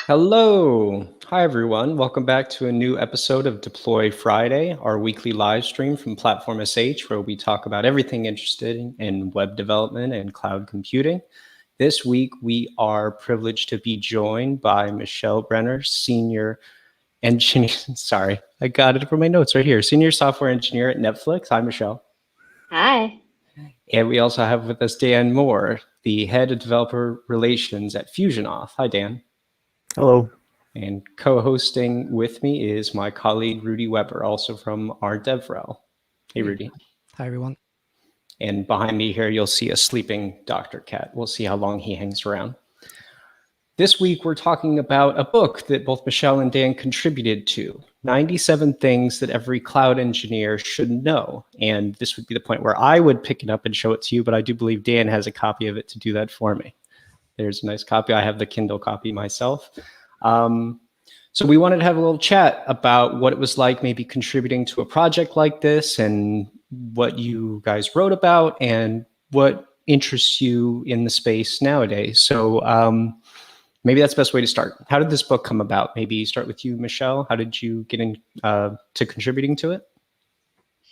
Hello. Hi, everyone. Welcome back to a new episode of Deploy Friday, our weekly live stream from Platform.sh, where we talk about everything interested in web development and cloud computing. This week, we are privileged to be joined by Michelle Brenner, senior engineer. Sorry, I got it from my notes right here. Senior software engineer at Netflix. Hi, Michelle. Hi. And we also have with us Dan Moore, the head of developer relations at FusionAuth. Hi, Dan. Hello. And co-hosting with me is my colleague, Rudy Weber, also from our DevRel. Hey, Rudy. Hi, everyone. And behind me here, you'll see a sleeping Dr. Cat. We'll see how long he hangs around. This week, we're talking about a book that both Michelle and Dan contributed to, 97 Things That Every Cloud Engineer Should Know. And this would be the point where I would pick it up and show it to you, but I do believe Dan has a copy of it to do that for me. There's a nice copy. I have the Kindle copy myself. So we wanted to have a little chat about what it was like maybe contributing to a project like this and what you guys wrote about and what interests you in the space nowadays. So maybe that's the best way to start. How did this book come about? Maybe start with you, Michelle. How did you get into contributing to it?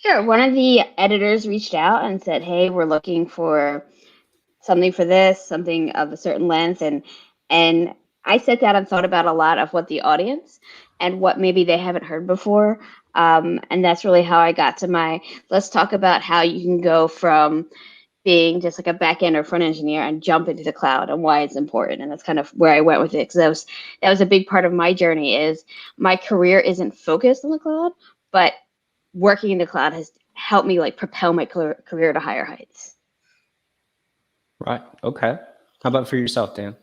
Sure. One of the editors reached out and said, hey, we're looking for something for this, something of a certain length. And I sat down and thought about a lot of what the audience and what maybe they haven't heard before. And that's really how I got to let's talk about how you can go from being just like a back end or front engineer and jump into the cloud and why it's important. And that's kind of where I went with it, because that was a big part of my journey. Is my career isn't focused on the cloud, but working in the cloud has helped me like propel my career to higher heights. Right. Okay. How about for yourself, Dan?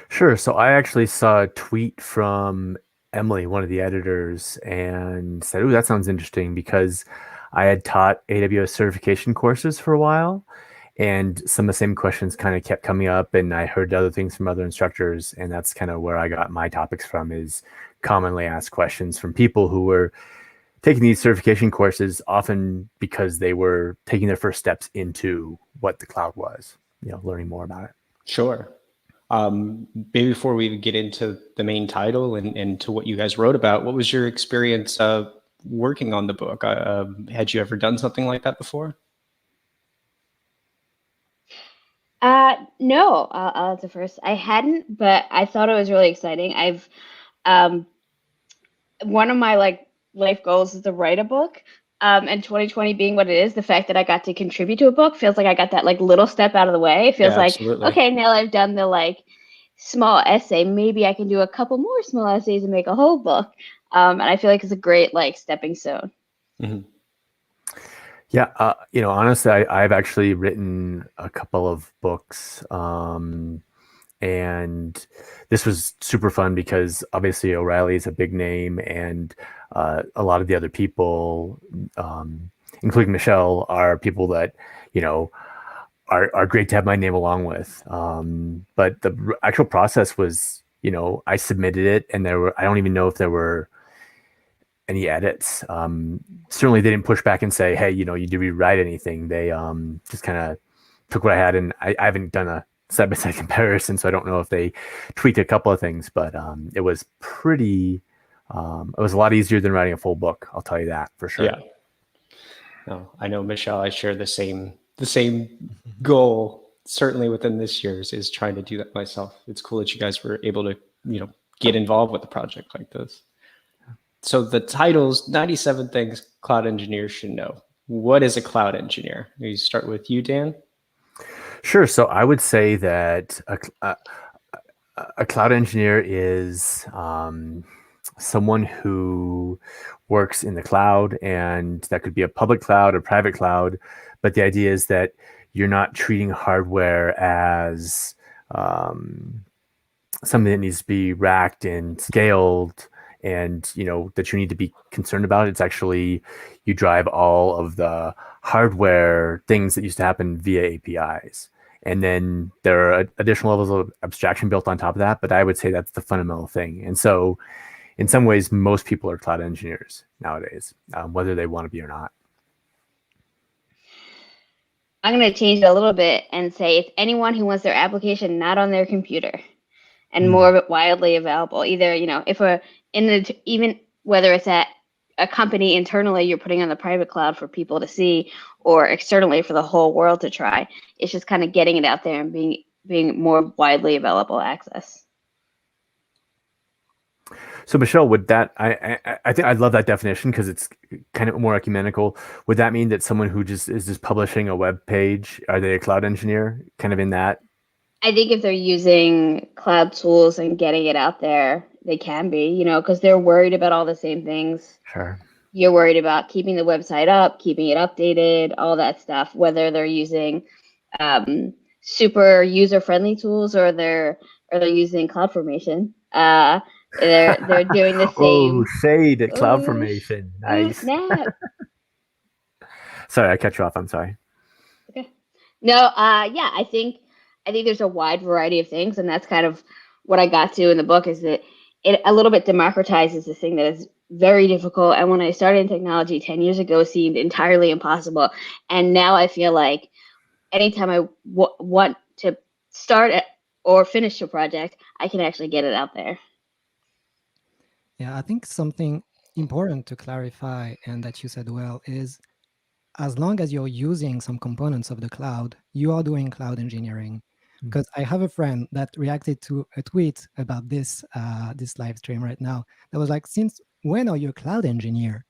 Sure. So I actually saw a tweet from Emily, one of the editors, and said, "Oh, that sounds interesting," because I had taught AWS certification courses for a while, and some of the same questions kind of kept coming up, and I heard other things from other instructors, and that's kind of where I got my topics from, is commonly asked questions from people who were taking these certification courses, often because they were taking their first steps into what the cloud was, learning more about it. Sure. Maybe before we get into the main title and to what you guys wrote about, what was your experience working on the book? Had you ever done something like that before? No, I'll answer first. I hadn't, but I thought it was really exciting. I've one of my life goals is to write a book. And 2020 being what it is, the fact that I got to contribute to a book feels like I got that little step out of the way. It feels like, okay, now I've done the small essay. Maybe I can do a couple more small essays and make a whole book. And I feel like it's a great stepping stone. Mm-hmm. Yeah, honestly, I've actually written a couple of books, and this was super fun because obviously O'Reilly is a big name, and a lot of the other people, including Michelle, are people that are great to have my name along with. But the actual process was, I submitted it, and I don't even know if there were any edits. Certainly they didn't push back and say, hey, you did rewrite anything. They just kind of took what I had, and I haven't done a side-by-side comparison, so I don't know if they tweaked a couple of things, but it was pretty, it was a lot easier than writing a full book, I'll tell you that for sure. Yeah. No, I know, Michelle, I share the same goal, certainly within this year's, is trying to do that myself. It's cool that you guys were able to, get involved with a project like this. So the title's 97 Things Cloud Engineers Should Know. What is a cloud engineer? Maybe start with you, Dan. Sure. So I would say that a cloud engineer is someone who works in the cloud, and that could be a public cloud or private cloud. But the idea is that you're not treating hardware as something that needs to be racked and scaled, and that you need to be concerned about. It's actually, you drive all of the hardware things that used to happen via APIs. And then there are additional levels of abstraction built on top of that, but I would say that's the fundamental thing. And so in some ways, most people are cloud engineers nowadays, whether they want to be or not. I'm going to change it a little bit and say it's anyone who wants their application not on their computer. and more widely available. Either, if even whether it's at a company internally you're putting on the private cloud for people to see, or externally for the whole world to try. It's just kind of getting it out there and being more widely available access. So Michelle, would that I think I love that definition because it's kind of more ecumenical. Would that mean that someone who just is just publishing a web page, are they a cloud engineer? Kind of in that? I think if they're using cloud tools and getting it out there, they can be, because they're worried about all the same things. Sure. You're worried about keeping the website up, keeping it updated, all that stuff, whether they're using super user-friendly tools or they're using CloudFormation. They're doing the same. Oh, shade at CloudFormation. Nice. Snap. Sorry, I cut you off. I'm sorry. Okay. No, yeah, I think there's a wide variety of things, and that's kind of what I got to in the book, is that it a little bit democratizes this thing that is very difficult. And when I started in technology 10 years ago, seemed entirely impossible. And now I feel like anytime I want to start or finish a project, I can actually get it out there. Yeah, I think something important to clarify, and that you said well, is as long as you're using some components of the cloud, you are doing cloud engineering. Because I have a friend that reacted to a tweet about this live stream right now that was like, since when are you a cloud engineer?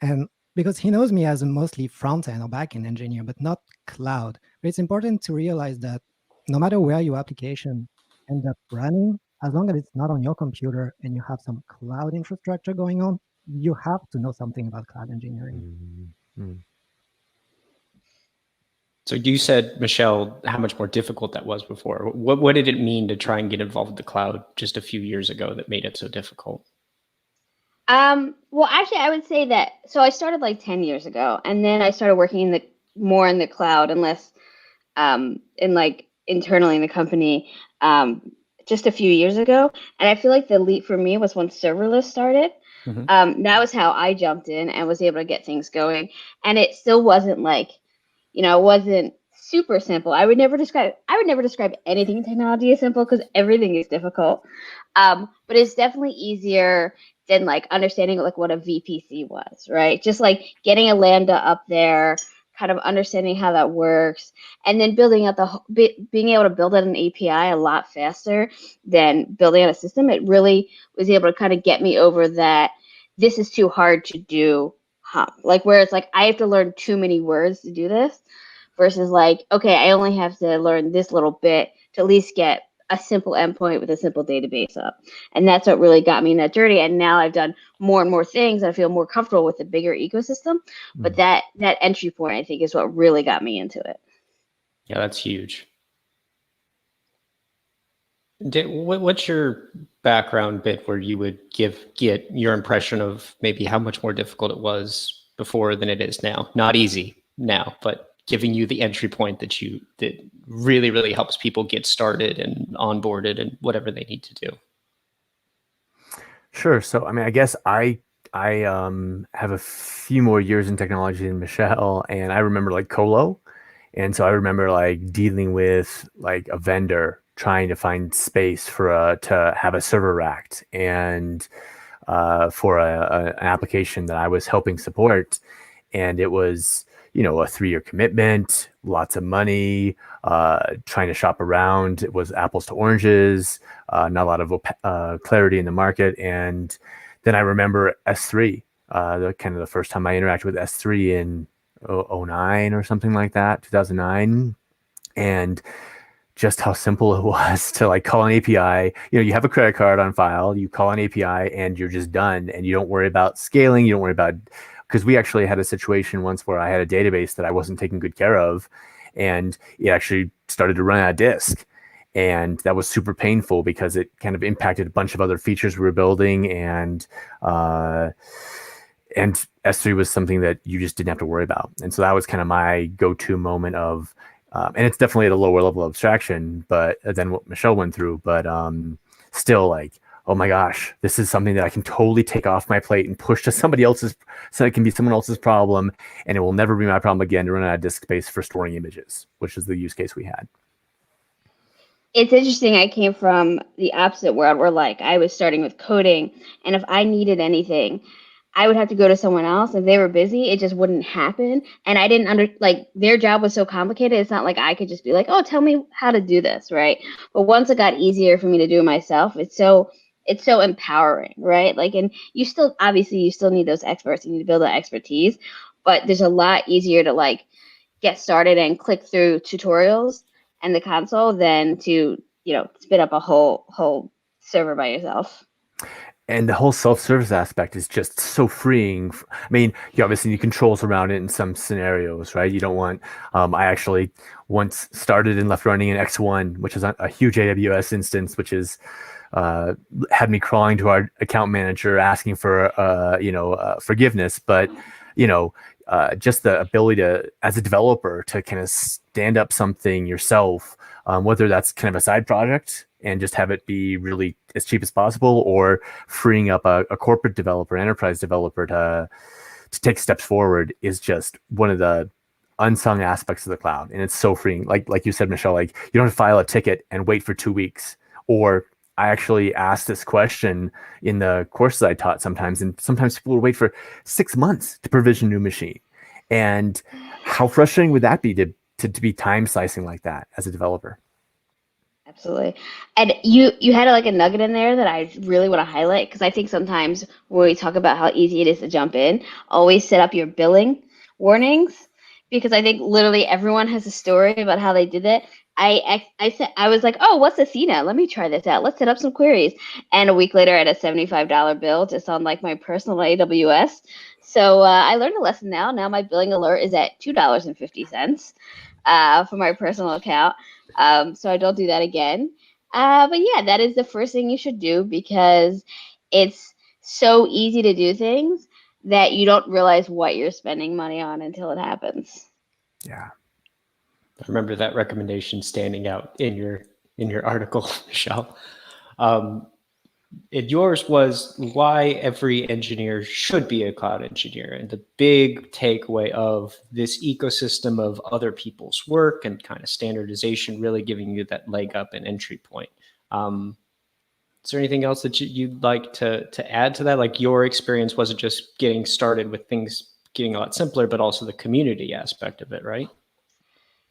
And because he knows me as a mostly front-end or back-end engineer, but not cloud. But it's important to realize that no matter where your application ends up running, as long as it's not on your computer and you have some cloud infrastructure going on, you have to know something about cloud engineering. So you said, Michelle, how much more difficult that was before. What did it mean to try and get involved with the cloud just a few years ago that made it so difficult? Well, actually, I would say that, so I started like 10 years ago, and then I started working more in the cloud and less internally in the company just a few years ago. And I feel like the leap for me was when serverless started. That was how I jumped in and was able to get things going. And it still wasn't it wasn't super simple. I would never describe anything in technology as simple, because everything is difficult. But it's definitely easier than understanding what a VPC was, right? Just getting a Lambda up there, kind of understanding how that works, and then building out being able to build out an API a lot faster than building out a system. It really was able to kind of get me over that this is too hard to do hump. Where it's I have to learn too many words to do this, versus okay, I only have to learn this little bit to at least get a simple endpoint with a simple database up. And that's what really got me in that journey. And now I've done more and more things. I feel more comfortable with the bigger ecosystem. But that entry point, I think, is what really got me into it. Yeah, that's huge. What's your background bit where you would get your impression of maybe how much more difficult it was before than it is now? Not easy now, but giving you the entry point that really, really helps people get started and onboarded and whatever they need to do. Sure. So, I mean, I guess I have a few more years in technology than Michelle, and I remember Colo. And so I remember dealing with a vendor trying to find space to have a server racked, and for an application that I was helping support. And it was, a 3-year commitment, lots of money, trying to shop around. It was apples to oranges, not a lot of clarity in the market. And then I remember S3, the first time I interacted with S3 in 2009 or something like that, 2009. And just how simple it was to call an API. You have a credit card on file, you call an API and you're just done. And you don't worry about scaling. You don't worry about, because we actually had a situation once where I had a database that I wasn't taking good care of, and it actually started to run out of disk. And that was super painful because it kind of impacted a bunch of other features we were building. And S3 was something that you just didn't have to worry about. And so that was kind of my go-to moment of, and it's definitely at a lower level of abstraction, but than what Michelle went through, but still oh my gosh, this is something that I can totally take off my plate and push to somebody else's, so it can be someone else's problem, and it will never be my problem again to run out of disk space for storing images, which is the use case we had. It's interesting. I came from the opposite world where like I was starting with coding, and if I needed anything, I would have to go to someone else. If they were busy, it just wouldn't happen. And I didn't like their job was so complicated. It's not like I could just be like, oh, tell me how to do this, right? But once it got easier for me to do it myself, it's so empowering, right? Like, and you still obviously you still need those experts. You need to build that expertise, but there's a lot easier to like get started and click through tutorials and the console than to spin up a whole server by yourself. And the whole self-service aspect is just so freeing. I mean, you obviously need controls around it in some scenarios, right? You don't want. I actually once started and left running in X1, which is a huge AWS instance, which is had me crawling to our account manager asking for forgiveness. But just the ability to, as a developer, to kind of stand up something yourself, whether that's kind of a side project and just have it be really as cheap as possible, or freeing up a corporate developer, enterprise developer to take steps forward, is just one of the unsung aspects of the cloud. And it's so freeing. Like you said, Michelle, like you don't have to file a ticket and wait for 2 weeks. Or I actually asked this question in the courses I taught sometimes, and sometimes people would wait for 6 months to provision a new machine. And how frustrating would that be to be time slicing like that as a developer? Absolutely. And you had like a nugget in there that I really want to highlight, because I think sometimes when we talk about how easy it is to jump in, always set up your billing warnings, because I think literally everyone has a story about how they did it. I was like, oh, what's Athena? Let me try this out. Let's set up some queries. And a week later, I had a $75 bill just on like my personal AWS. So I learned a lesson now. Now my billing alert is at $2.50 for my personal account. So I don't do that again. But yeah, that is the first thing you should do, because it's so easy to do things that you don't realize what you're spending money on until it happens. Yeah. I remember that recommendation standing out in your article, Michelle. Yours was why every engineer should be a cloud engineer, and the big takeaway of this ecosystem of other people's work and kind of standardization really giving you that leg up and entry point. Is there anything else that you'd like to add to that? Like, your experience wasn't just getting started with things getting a lot simpler, but also the community aspect of it, right?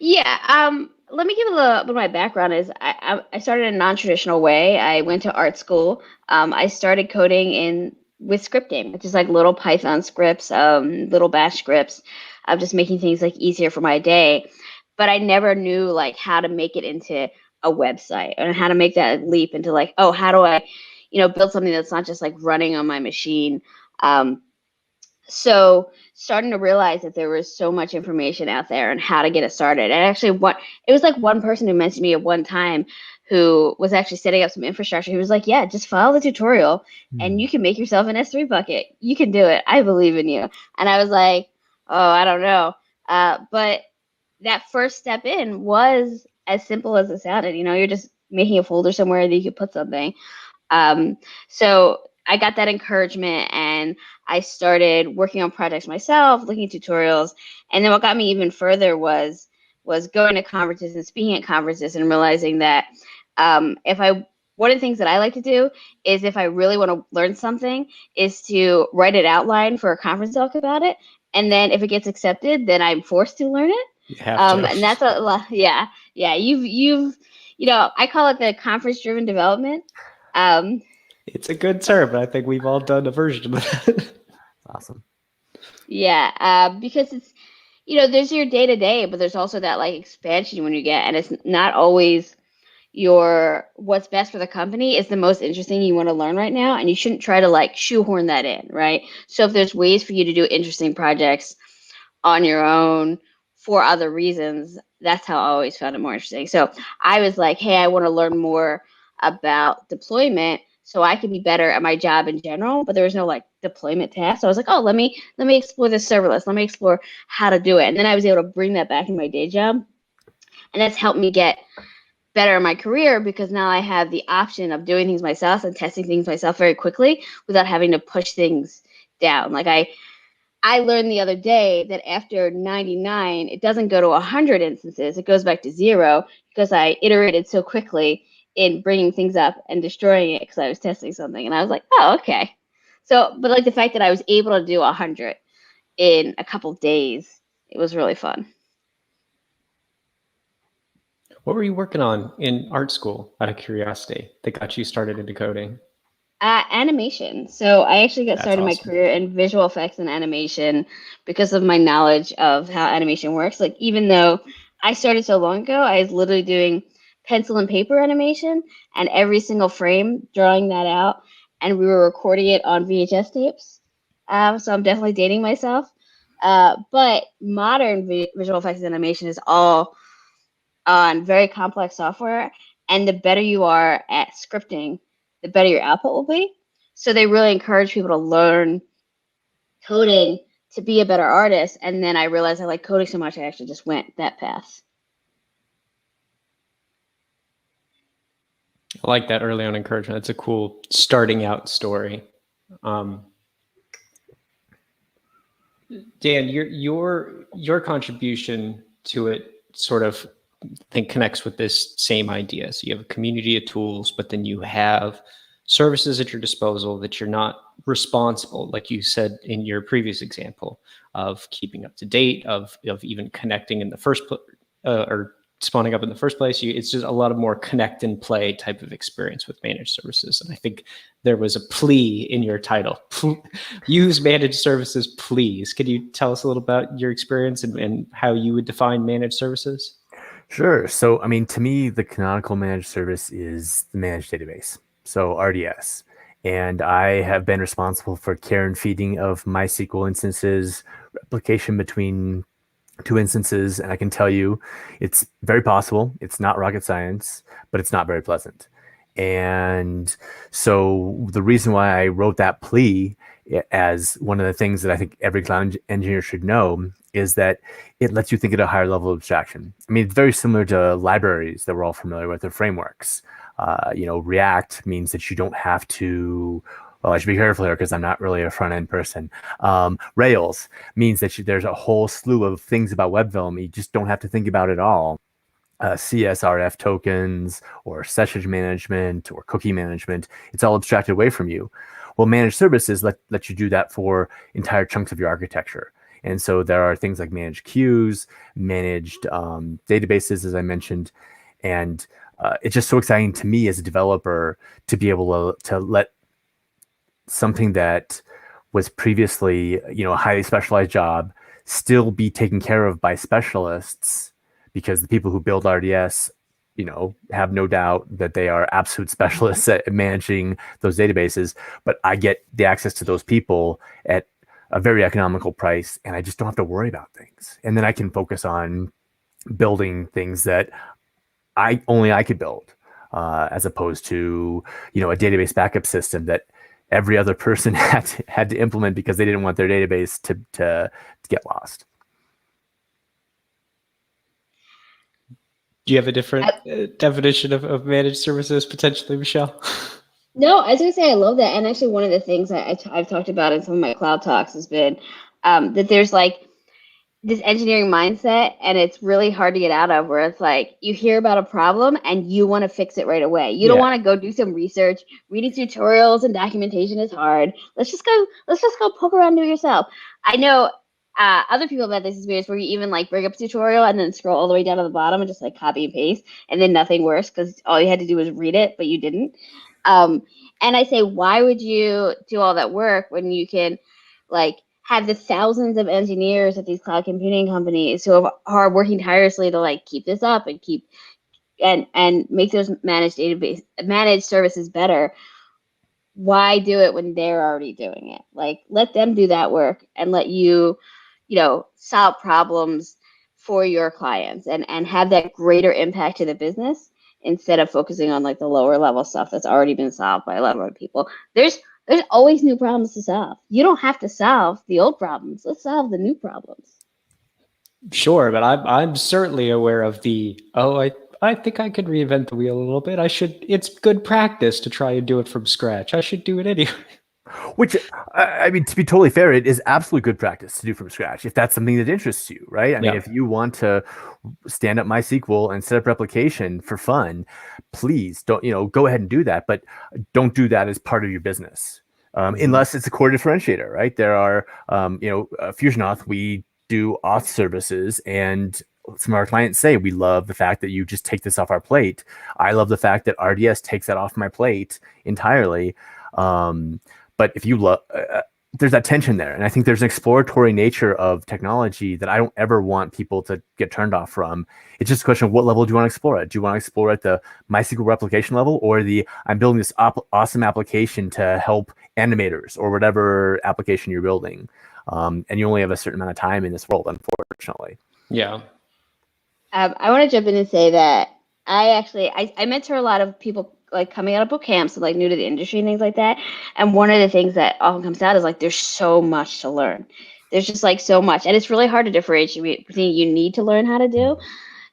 Yeah, let me give a little bit of my background. Is I started in a non-traditional way. I went to art school. I started coding with scripting, which is like little Python scripts, little bash scripts, of just making things like easier for my day. But I never knew like how to make it into a website, and how to make that leap into like, oh, how do I, build something that's not just like running on my machine. So starting to realize that there was so much information out there and how to get it started. And actually it was like one person who mentioned me at one time, who was actually setting up some infrastructure. He was like, yeah, just follow the tutorial and you can make yourself an S3 bucket. You can do it. I believe in you. And I was like, oh, I don't know. But that first step in was as simple as it sounded. You're just making a folder somewhere that you could put something. So I got that encouragement, and I started working on projects myself, looking at tutorials. And then what got me even further was going to conferences and speaking at conferences, and realizing that one of the things that I like to do is, if I really want to learn something, is to write an outline for a conference talk about it. And then if it gets accepted, then I'm forced to learn it. You have to. And that's yeah. You've I call it the conference driven development. It's a good term. I think we've all done a version of that. Awesome. Yeah, because it's, there's your day to day, but there's also that like expansion when you get, and it's not always what's best for the company is the most interesting you want to learn right now, and you shouldn't try to like shoehorn that in, right? So if there's ways for you to do interesting projects on your own for other reasons, that's how I always found it more interesting. So I was like, hey, I want to learn more about deployment so I can be better at my job in general, but there was no like deployment task. So I was like, oh, let me explore this serverless. Let me explore how to do it. And then I was able to bring that back in my day job. And that's helped me get better in my career, because now I have the option of doing things myself and testing things myself very quickly without having to push things down. Like I learned the other day that after 99, it doesn't go to 100 instances. It goes back to 0, because because I iterated so quickly in bringing things up and destroying it because I was testing something. And I was like, oh, okay. So, but like the fact that I was able to do 100 in a couple days, it was really fun. What were you working on in art school, out of curiosity, that got you started into coding? Animation. So I actually got That's started my awesome. career in visual effects and animation because of my knowledge of how animation works. Like even though I started so long ago, I was literally doing pencil and paper animation and every single frame drawing that out, and we were recording it on VHS tapes. So I'm definitely dating myself. But modern visual effects and animation is all on very complex software, and the better you are at scripting, the better your output will be. So they really encourage people to learn coding to be a better artist. And then I realized I like coding so much, I actually just went that path. I like that early on encouragement. It's a cool starting out story. Dan, your contribution to it sort of, I think, connects with this same idea. So you have a community of tools, but then you have services at your disposal that you're not responsible, like you said in your previous example, of keeping up to date, of even connecting in the first place, or spawning up in the first place. It's just a lot of more connect and play type of experience with managed services. And I think there was a plea in your title. Use managed services, please. Could you tell us a little about your experience and how you would define managed services? Sure. So, I mean, to me, the canonical managed service is the managed database, so RDS. And I have been responsible for care and feeding of MySQL instances, replication between two instances. And I can tell you it's very possible. It's not rocket science, but it's not very pleasant. And so the reason why I wrote that plea as one of the things that I think every cloud engineer should know is that it lets you think at a higher level of abstraction. I mean, it's very similar to libraries that we're all familiar with, or frameworks. React means that you don't have to, well, I should be careful here because I'm not really a front end person. Rails means that there's a whole slew of things about web development you just don't have to think about at all. CSRF tokens or session management or cookie management, it's all abstracted away from you. Well, managed services let you do that for entire chunks of your architecture. And so there are things like managed queues, managed databases, as I mentioned. And it's just so exciting to me as a developer to be able to let something that was previously, a highly specialized job still be taken care of by specialists, because the people who build RDS, have no doubt that they are absolute specialists at managing those databases. But I get the access to those people at a very economical price, and I just don't have to worry about things. And then I can focus on building things that only I could build, as opposed to, a database backup system that every other person had to implement because they didn't want their database to get lost. Do you have a different definition of managed services potentially, Michelle? No, I was going to say I love that. And actually, one of the things I've talked about in some of my cloud talks has been that there's like this engineering mindset, and it's really hard to get out of, where it's like you hear about a problem and you want to fix it right away. You don't want to go do some research. Reading tutorials and documentation is hard. Let's just go poke around and do it yourself. I know other people have had this experience where you even like bring up a tutorial and then scroll all the way down to the bottom and just like copy and paste, and then nothing worse because all you had to do was read it, but you didn't. And I say, why would you do all that work when you can like have the thousands of engineers at these cloud computing companies who are working tirelessly to like keep this up and keep and make those managed services better? Why do it when they're already doing it? Like, let them do that work and let you solve problems for your clients and have that greater impact to the business, instead of focusing on like the lower level stuff that's already been solved by a lot of other people. There's always new problems to solve. You don't have to solve the old problems. Let's solve the new problems. Sure, but I'm certainly aware of I think I could reinvent the wheel a little bit. It's good practice to try and do it from scratch. I should do it anyway. Which, I mean, to be totally fair, it is absolutely good practice to do from scratch if that's something that interests you, right? I mean, Yeah. if you want to stand up MySQL and set up replication for fun, please don't, go ahead and do that, but don't do that as part of your business. Unless it's a core differentiator, right? There are, Fusion Auth, we do auth services, and some of our clients say, we love the fact that you just take this off our plate. I love the fact that RDS takes that off my plate entirely. But if you love, there's that tension there. And I think there's an exploratory nature of technology that I don't ever want people to get turned off from. It's just a question of what level do you want to explore it? Do you want to explore at the MySQL replication level, or the I'm building this awesome application to help animators, or whatever application you're building? And you only have a certain amount of time in this world, unfortunately. Yeah. I want to jump in and say that I mentor a lot of people like coming out of boot camps and like new to the industry and things like that. And one of the things that often comes out is like there's so much to learn. There's just like so much, and it's really hard to differentiate between you need to learn how to do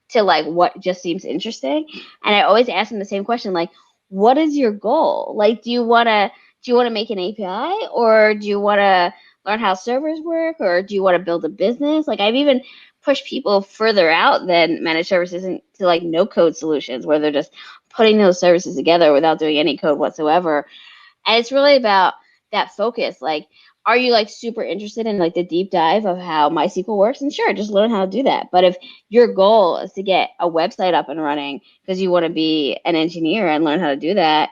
to like what just seems interesting. And I always ask them the same question, like, what is your goal? Like, do you want to make an API, or do you want to learn how servers work, or do you want to build a business? Like, I've even pushed people further out than managed services into like no code solutions, where they're just putting those services together without doing any code whatsoever. And it's really about that focus. Like, are you like super interested in like the deep dive of how MySQL works? And sure, just learn how to do that. But if your goal is to get a website up and running because you want to be an engineer and learn how to do that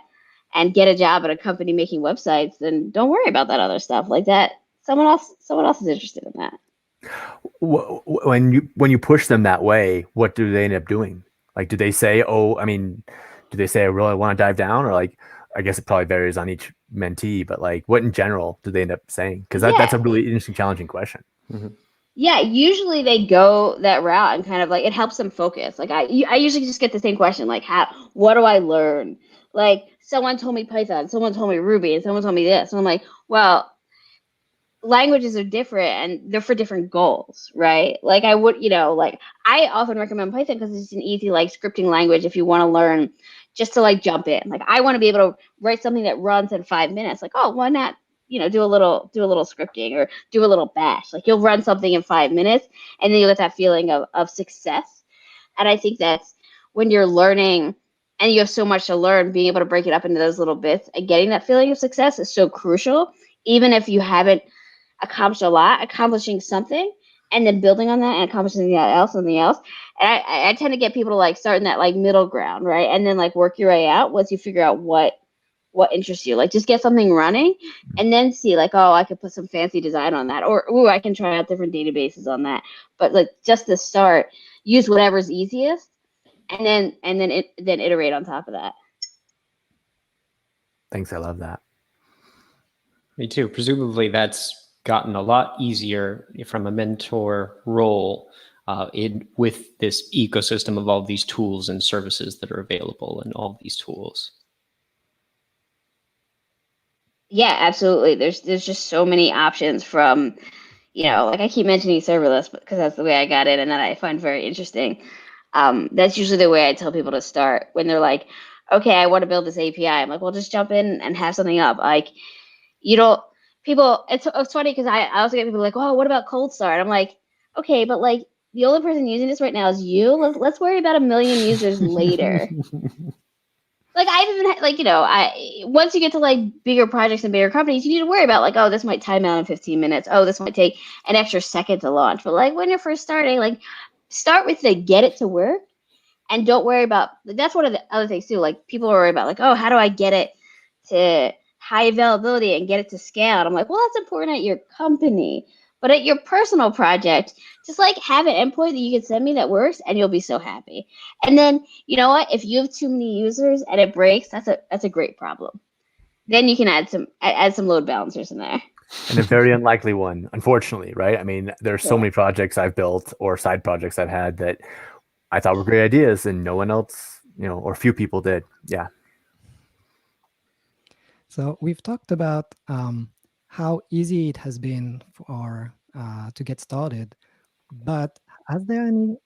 and get a job at a company making websites, then don't worry about that other stuff. Like that, someone else is interested in that. When you push them that way, what do they end up doing? Like, do they say, do they say, I really want to dive down? Or like, I guess it probably varies on each mentee, but like, what in general do they end up saying? Because that's a really interesting, challenging question. Mm-hmm. Yeah, usually they go that route and kind of like it helps them focus. Like I usually just get the same question, like what do I learn? Like someone told me Python, someone told me Ruby, and someone told me this. And I'm like, well, languages are different and they're for different goals, right? Like I would, like I often recommend Python because it's an easy like scripting language if you want to learn just to like jump in. Like I want to be able to write something that runs in 5 minutes. Like, oh, why not, do a little scripting or do a little bash. Like you'll run something in 5 minutes and then you get that feeling of success. And I think that's when you're learning and you have so much to learn, being able to break it up into those little bits and getting that feeling of success is so crucial. Even if you haven't accomplished a lot, accomplishing something and then building on that and accomplishing something else. And I tend to get people to like start in that like middle ground, right? And then like work your way out once you figure out what interests you. Like just get something running and then see like, oh, I could put some fancy design on that, or ooh, I can try out different databases on that. But like just to start, use whatever's easiest and then iterate on top of that. Thanks. I love that. Me too. Presumably that's gotten a lot easier from a mentor role with this ecosystem of all these tools and services that are available and all these tools. Yeah, absolutely. There's just so many options from, like I keep mentioning serverless because that's the way I got in and that I find very interesting. That's usually the way I tell people to start when they're like, okay, I want to build this API. I'm like, well, just jump in and have something up. Like, it's funny because I also get people like, oh, what about cold start? I'm like, okay, but like the only person using this right now is you. Let's worry about 1 million users later. Like I've even once you get to like bigger projects and bigger companies, you need to worry about like, oh, this might time out in 15 minutes. Oh, this might take an extra second to launch. But like when you're first starting, like start with the get it to work and don't worry about, like, that's one of the other things too. Like people worry about like, oh, how do I get it to high availability and get it to scale? And I'm like, well, that's important at your company. But at your personal project, just like have an endpoint that you can send me that works and you'll be so happy. And then, you know what? If you have too many users and it breaks, that's a great problem. Then you can add some load balancers in there. And a very unlikely one, unfortunately, right? I mean, there's so many projects I've built or side projects I've had that I thought were great ideas and no one else, or few people did. Yeah. So we've talked about how easy it has been for to get started, but have you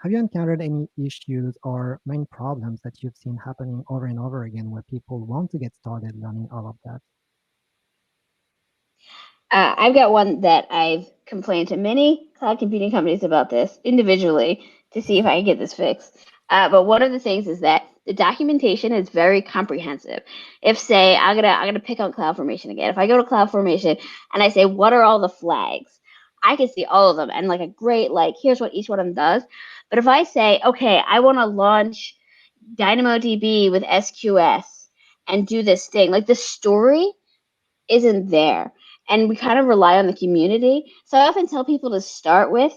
encountered any issues or main problems that you've seen happening over and over again where people want to get started learning all of that? I've got one that I've complained to many cloud computing companies about this individually to see if I can get this fixed. But one of the things is that the documentation is very comprehensive. If say I'm gonna pick on CloudFormation again. If I go to CloudFormation and I say what are all the flags, I can see all of them and like a great like here's what each one of them does. But if I say okay, I want to launch DynamoDB with SQS and do this thing, like the story isn't there. And we kind of rely on the community. So I often tell people to start with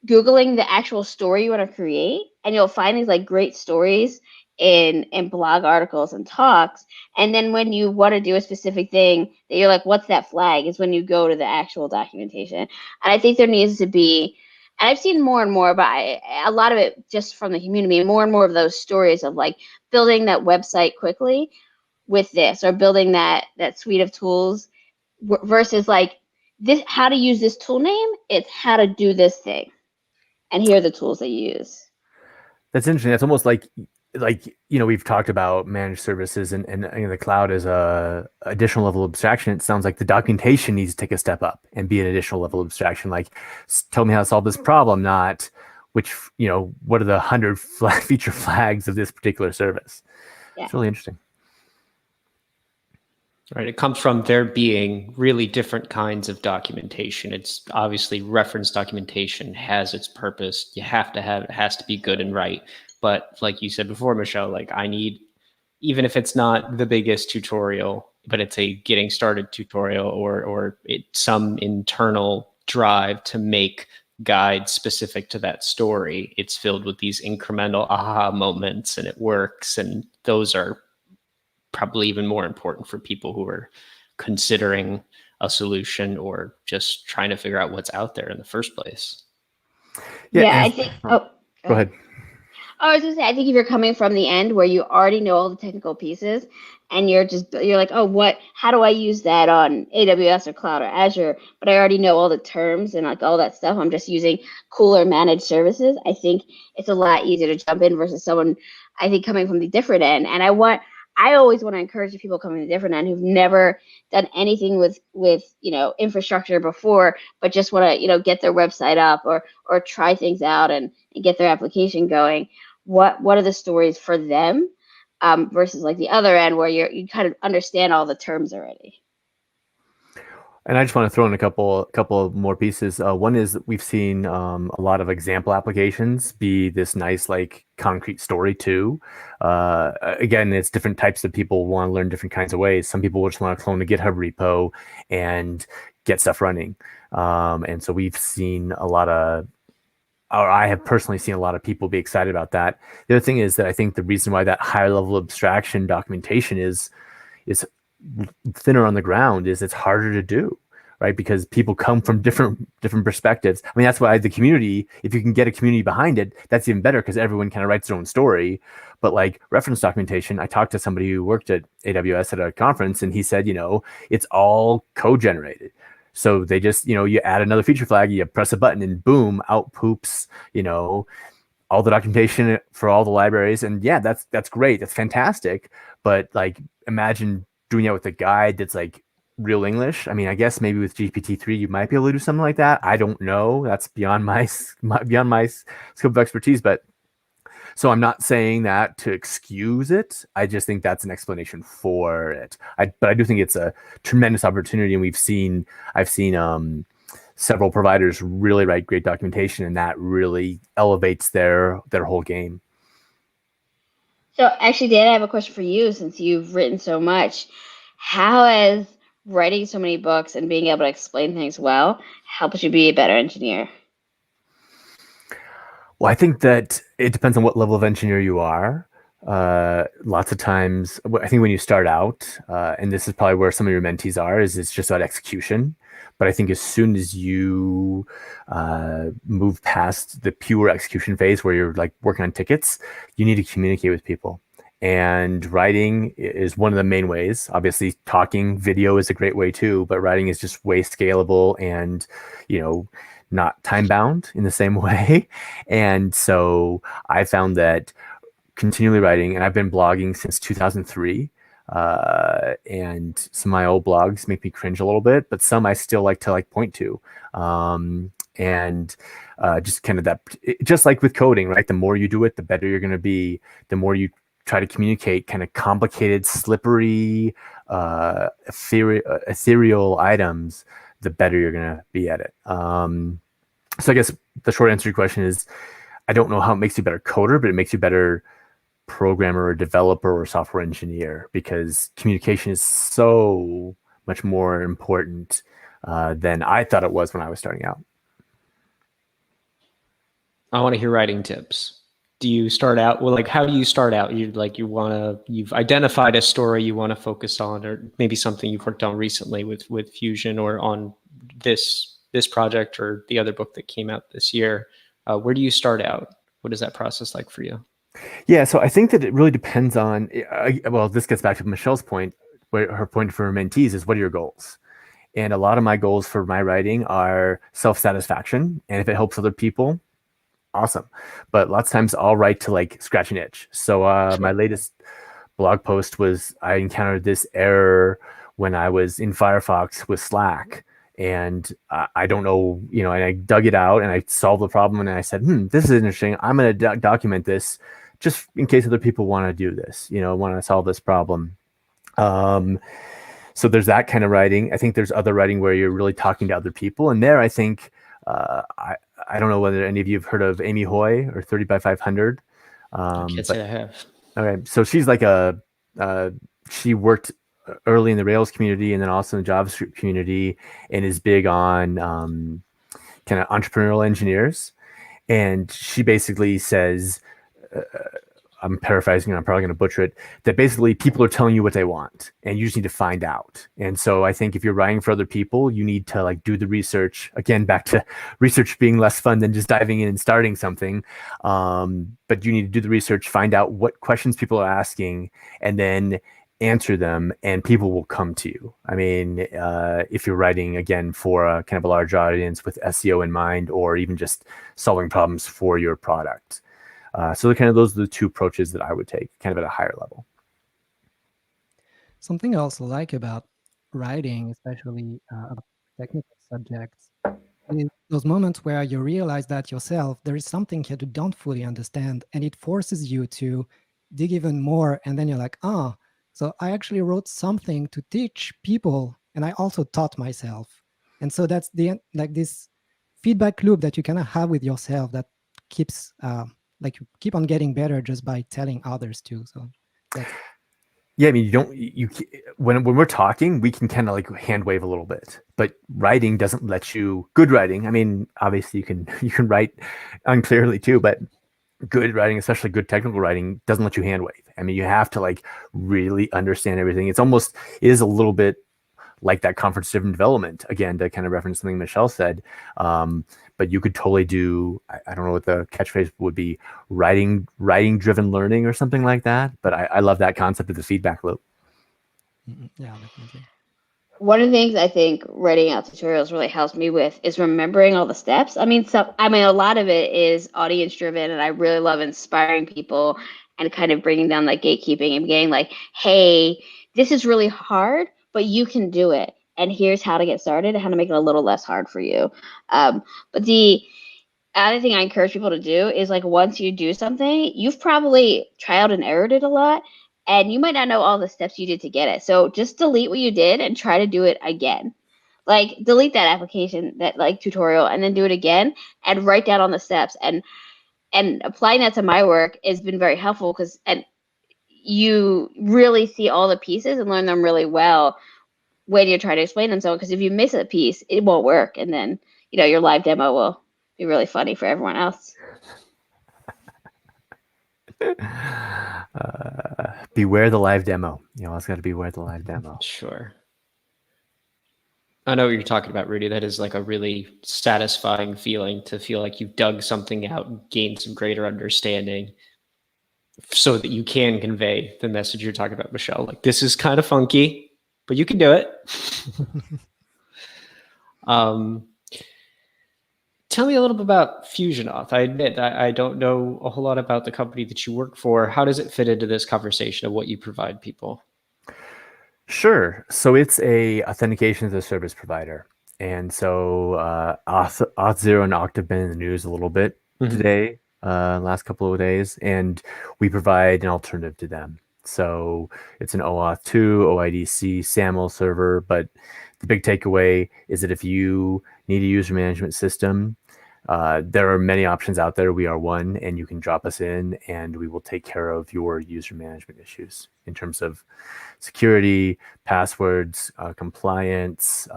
Googling the actual story you want to create, and you'll find these like great stories in blog articles and talks. And then when you want to do a specific thing that you're like, what's that flag? Is when you go to the actual documentation. And I think there needs to be, and I've seen more and more, but a lot of it just from the community, more and more of those stories of like building that website quickly with this or building that suite of tools versus like this how to use this tool name. It's how to do this thing, and here are the tools that you use. That's interesting. That's almost like we've talked about managed services and the cloud as a additional level of abstraction. It sounds like the documentation needs to take a step up and be an additional level of abstraction. Like, tell me how to solve this problem, not which what are the 100 feature flags of this particular service. Yeah. It's really interesting. Right. It comes from there being really different kinds of documentation. It's obviously reference documentation has its purpose. You have to have, it has to be good and right. But like you said before, Michelle, like I need, even if it's not the biggest tutorial, but it's a getting started tutorial or some internal drive to make guides specific to that story. It's filled with these incremental aha moments and it works. And those are probably even more important for people who are considering a solution or just trying to figure out what's out there in the first place. Yeah, I think. Go ahead. I was gonna say, I think if you're coming from the end where you already know all the technical pieces and you're like, oh, how do I use that on AWS or cloud or Azure? But I already know all the terms and like all that stuff. I'm just using cooler managed services. I think it's a lot easier to jump in versus someone, I think, coming from the different end. And I always want to encourage the people coming to the different end who've never done anything with infrastructure before, but just want to get their website up or try things out and get their application going. What are the stories for them versus like the other end where you kind of understand all the terms already. And I just want to throw in a couple of more pieces. One is that we've seen a lot of example applications be this nice like concrete story too. Again, it's different types of people want to learn different kinds of ways. Some people just want to clone a GitHub repo and get stuff running. And so we've seen I have personally seen a lot of people be excited about that. The other thing is that I think the reason why that higher level abstraction documentation is thinner on the ground is it's harder to do, right? Because people come from different perspectives. I mean, that's why the community, if you can get a community behind it, that's even better because everyone kind of writes their own story. But like reference documentation, I talked to somebody who worked at AWS at a conference and he said, it's all code generated. So they just, you add another feature flag, you press a button and boom, out poops, all the documentation for all the libraries. And yeah, that's great. That's fantastic. But like, imagine doing it with a guide that's like real English. I mean, I guess maybe with GPT-3, you might be able to do something like that. I don't know. That's beyond my scope of expertise. But so I'm not saying that to excuse it. I just think that's an explanation for it. But I do think it's a tremendous opportunity. And I've seen several providers really write great documentation, and that really elevates their whole game. So actually, Dan, I have a question for you since you've written so much. How has writing so many books and being able to explain things well helped you be a better engineer? Well, I think that it depends on what level of engineer you are. Lots of times, I think when you start out, and this is probably where some of your mentees are, is it's just about execution. But I think as soon as you move past the pure execution phase where you're like working on tickets, you need to communicate with people. And writing is one of the main ways. Obviously, talking, video is a great way too, but writing is just way scalable and, not time bound in the same way. And so I found that continually writing, and I've been blogging since 2003. and some of my old blogs make me cringe a little bit, but some I still like to point to. And just kind of that, just like with coding, right? The more you do it, the better you're going to be. The more you try to communicate kind of complicated, slippery, ethereal items, the better you're going to be at it. So I guess the short answer to your question is, I don't know how it makes you a better coder, but it makes you a better programmer or developer or software engineer, because communication is so much more important than I thought it was when I was starting out. I want to hear writing tips. Do you start out, well, like, how do you start out? You've identified a story you want to focus on, or maybe something you've worked on recently with Fusion, or on this project or the other book that came out this year. Where do you start out? What is that process like for you? Yeah, so I think that it really depends on, well, this gets back to Michelle's point, where her point for her mentees is, what are your goals? And a lot of my goals for my writing are self-satisfaction. And if it helps other people, awesome. But lots of times I'll write to scratch an itch. So my latest blog post was, I encountered this error when I was in Firefox with Slack. And I don't know, and I dug it out and I solved the problem. And I said, this is interesting. I'm going to document this just in case other people want to do this, want to solve this problem. So there's that kind of writing. I think there's other writing where you're really talking to other people. And there, I think, I don't know whether any of you have heard of Amy Hoy or 30 by 500. I can't say I have. Okay. So she's she worked early in the Rails community and then also in the JavaScript community, and is big on kind of entrepreneurial engineers. And she basically says, I'm paraphrasing and I'm probably going to butcher it, that basically people are telling you what they want and you just need to find out. And so I think if you're writing for other people, you need to do the research. Again, back to research being less fun than just diving in and starting something. But you need to do the research, find out what questions people are asking, and then answer them, and people will come to you. I mean, if you're writing, again, for a kind of a large audience with SEO in mind, or even just solving problems for your product. So those are the two approaches that I would take, kind of at a higher level. Something I also like about writing, especially about technical subjects, is those moments where you realize that yourself, there is something here you don't fully understand, and it forces you to dig even more. And then you're like, so I actually wrote something to teach people, and I also taught myself. And so that's this feedback loop that you kind of have with yourself that keeps you keep on getting better just by telling others too. So yeah, I mean, when we're talking, we can kind of hand wave a little bit, but writing doesn't let you. Good writing, I mean, obviously you can write unclearly too, but good writing, especially good technical writing, doesn't let you hand wave. I mean, you have to really understand everything. It is a little bit like that conference-driven development, again, to kind of reference something Michelle said. But you could totally do, I don't know what the catchphrase would be, writing-driven learning or something like that. But I love that concept of the feedback loop. Yeah, definitely. One of the things I think writing out tutorials really helps me with is remembering all the steps. I mean, a lot of it is audience driven, and I really love inspiring people and kind of bringing down that gatekeeping and getting hey, this is really hard, but you can do it. And here's how to get started and how to make it a little less hard for you. But the other thing I encourage people to do is once you do something, you've probably trialed and errored it a lot, and you might not know all the steps you did to get it. So just delete what you did and try to do it again. Delete that application, that tutorial, and then do it again and write down on the steps. And applying that to my work has been very helpful, because you really see all the pieces and learn them really well when you're trying to explain them. So, because if you miss a piece, it won't work. And then, your live demo will be really funny for everyone else. Beware the live demo. You always got to beware the live demo. Sure. I know what you're talking about, Rudy. That is a really satisfying feeling, to feel like you've dug something out and gained some greater understanding, so that you can convey the message you're talking about, Michelle. This is kind of funky, but you can do it. Tell me a little bit about FusionAuth. I admit I don't know a whole lot about the company that you work for. How does it fit into this conversation of what you provide people? Sure. So it's a authentication as a service provider. And so Auth0 and Okta have been in the news a little bit today, last couple of days, and we provide an alternative to them. So it's an OAuth2, OIDC, SAML server, but the big takeaway is that if you need a user management system, there are many options out there. We are one, and you can drop us in, and we will take care of your user management issues in terms of security, passwords, compliance,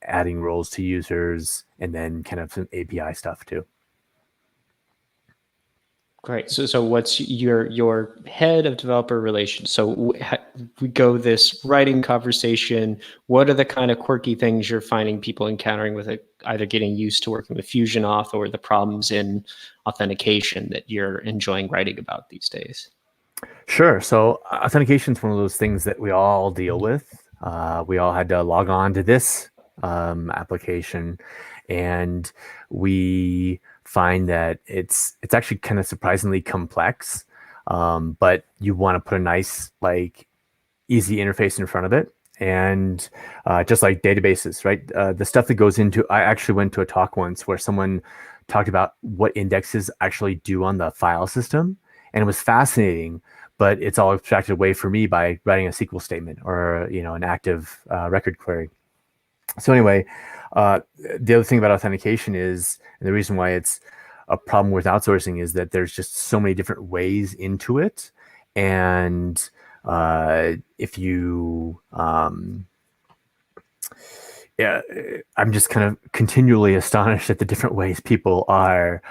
adding roles to users, and then kind of some API stuff too. Great. So what's your head of developer relations? So we go this writing conversation. What are the kind of quirky things you're finding people encountering with it, either getting used to working with Fusion Auth or the problems in authentication that you're enjoying writing about these days? Sure. So authentication is one of those things that we all deal with. We all had to log on to this application, and we find that it's actually kind of surprisingly complex. But you want to put a nice, like, easy interface in front of it. And just like databases, right? The stuff that goes into, I actually went to a talk once where someone talked about what indexes actually do on the file system. And it was fascinating, but it's all abstracted away for me by writing a SQL statement or, an active record query. So anyway, the other thing about authentication is, and the reason why it's a problem with outsourcing, is that there's just so many different ways into it. And if you, yeah, I'm just kind of continually astonished at the different ways people are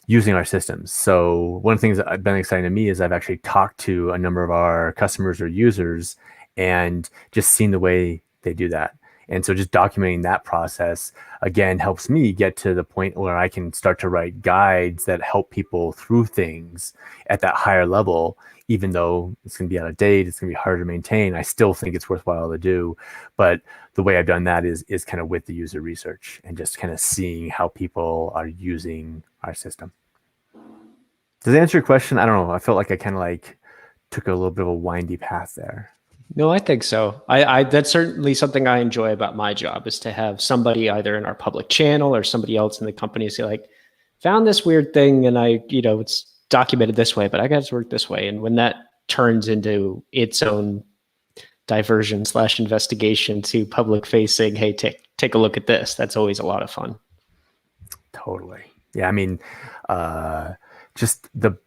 using our systems. So one of the things that have been exciting to me is I've actually talked to a number of our customers or users and just seen the way they do that. And so just documenting that process, again, helps me get to the point where I can start to write guides that help people through things at that higher level. Even though it's going to be out of date, it's going to be harder to maintain, I still think it's worthwhile to do. But the way I've done that is kind of with the user research and just kind of seeing how people are using our system. Does that answer your question? I don't know. I felt like I kind of took a little bit of a windy path there. No, I think so. I that's certainly something I enjoy about my job, is to have somebody either in our public channel or somebody else in the company say, like, found this weird thing and it's documented this way, but I got it to work this way. And when that turns into its own diversion / investigation to public facing, hey, take a look at this, that's always a lot of fun. Totally. Yeah. I mean, just the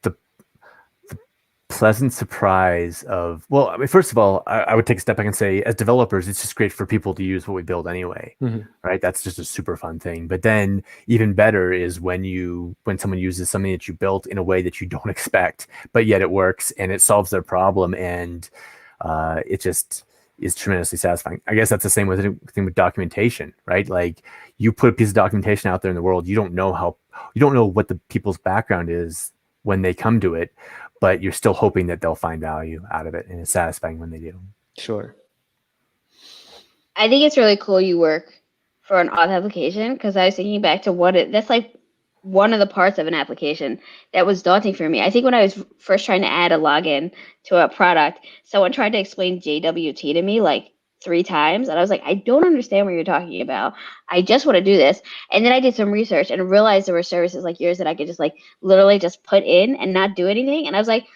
pleasant surprise of, well, I mean, first of all, I would take a step back and say, as developers, it's just great for people to use what we build anyway, right? That's just a super fun thing. But then even better is when someone uses something that you built in a way that you don't expect, but yet it works and it solves their problem, and it just is tremendously satisfying. I guess that's the same thing with documentation, right? Like, you put a piece of documentation out there in the world, you don't know what the people's background is when they come to it, but you're still hoping that they'll find value out of it, and it's satisfying when they do. Sure. I think it's really cool you work for an auth application, because I was thinking back to that's like one of the parts of an application that was daunting for me. I think when I was first trying to add a login to a product, someone tried to explain JWT to me like 3 times, and I was like, I don't understand what you're talking about. I just want to do this. And then I did some research and realized there were services like yours that I could just literally just put in and not do anything. And I was like,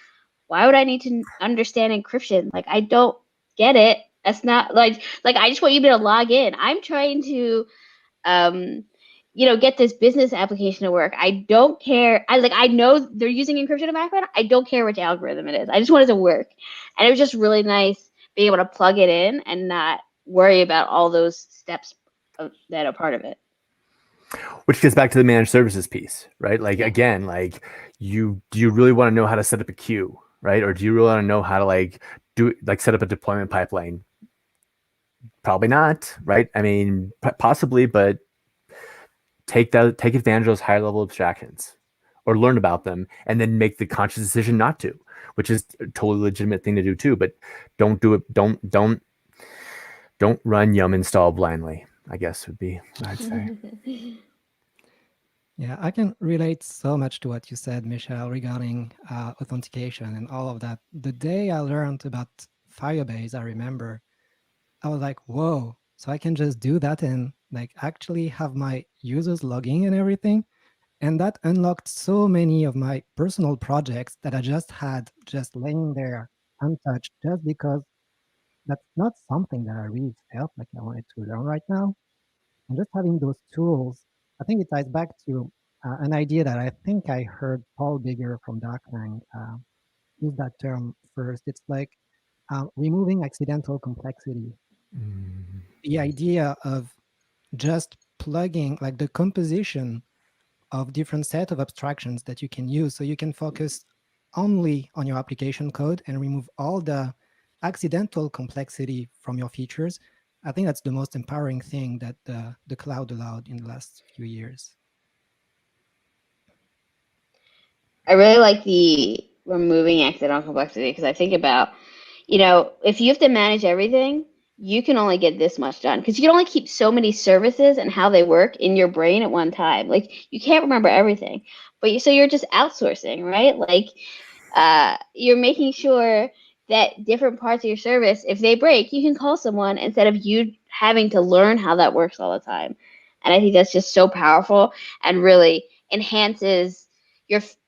why would I need to understand encryption? Like, I don't get it. That's not like I just want you to log in. I'm trying to get this business application to work. I don't care. I know they're using encryption in the background. I don't care which algorithm it is. I just want it to work. And it was just really nice being able to plug it in and not worry about all those steps that are part of it. Which gets back to the managed services piece, right? Again, do you really want to know how to set up a queue, right? Or do you really want to know how to set up a deployment pipeline? Probably not, right? I mean, possibly, but take advantage of those higher level abstractions, or learn about them and then make the conscious decision not to, which is a totally legitimate thing to do too. But don't do it. Don't run yum install blindly, I guess would be what I'd say. Yeah, I can relate so much to what you said, Michelle, regarding authentication and all of that. The day I learned about Firebase, I remember, I was like, whoa, so I can just do that and like actually have my users logging and everything. And that unlocked so many of my personal projects that I just had just laying there untouched just because that's not something that I really felt like I wanted to learn right now. And just having those tools, I think it ties back to an idea that I think I heard Paul Bigger from Darklang use that term first. It's like removing accidental complexity. The idea of just plugging like the composition of different set of abstractions that you can use so you can focus only on your application code and remove all the accidental complexity from your features. I think that's the most empowering thing that the cloud allowed in the last few years. I really like the removing accidental complexity because I think about, if you have to manage everything, you can only get this much done because you can only keep so many services and how they work in your brain at one time. Like you can't remember everything, but so you're just outsourcing, right? Like you're making sure that different parts of your service, if they break, you can call someone instead of you having to learn how that works all the time. And I think that's just so powerful and really enhances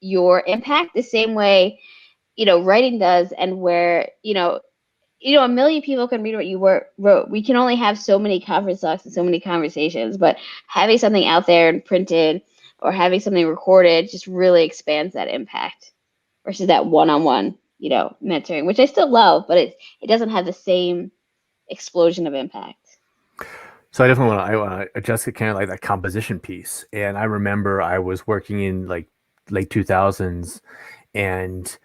your impact the same way writing does, and where a million people can read what you wrote. We can only have so many conference talks and so many conversations, but having something out there and printed or having something recorded just really expands that impact versus that one-on-one, mentoring, which I still love, but it doesn't have the same explosion of impact. So I definitely want to adjust it kind of like that composition piece. And I remember I was working in like late 2000s and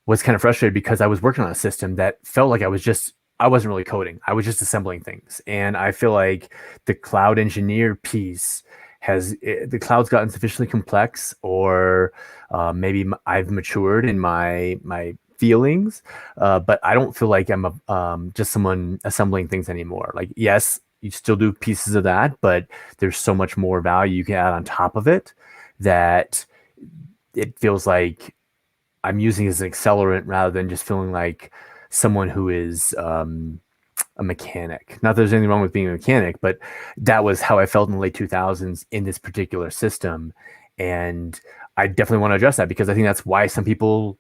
was kind of frustrated because I was working on a system that felt like I wasn't really coding. I was just assembling things. And I feel like the cloud engineer piece the cloud's gotten sufficiently complex, or maybe I've matured in my feelings, but I don't feel like I'm just someone assembling things anymore. Like, yes, you still do pieces of that, but there's so much more value you can add on top of it that it feels like I'm using it as an accelerant rather than just feeling like someone who is a mechanic. Not that there's anything wrong with being a mechanic, but that was how I felt in the late 2000s in this particular system. And I definitely want to address that because I think that's why some people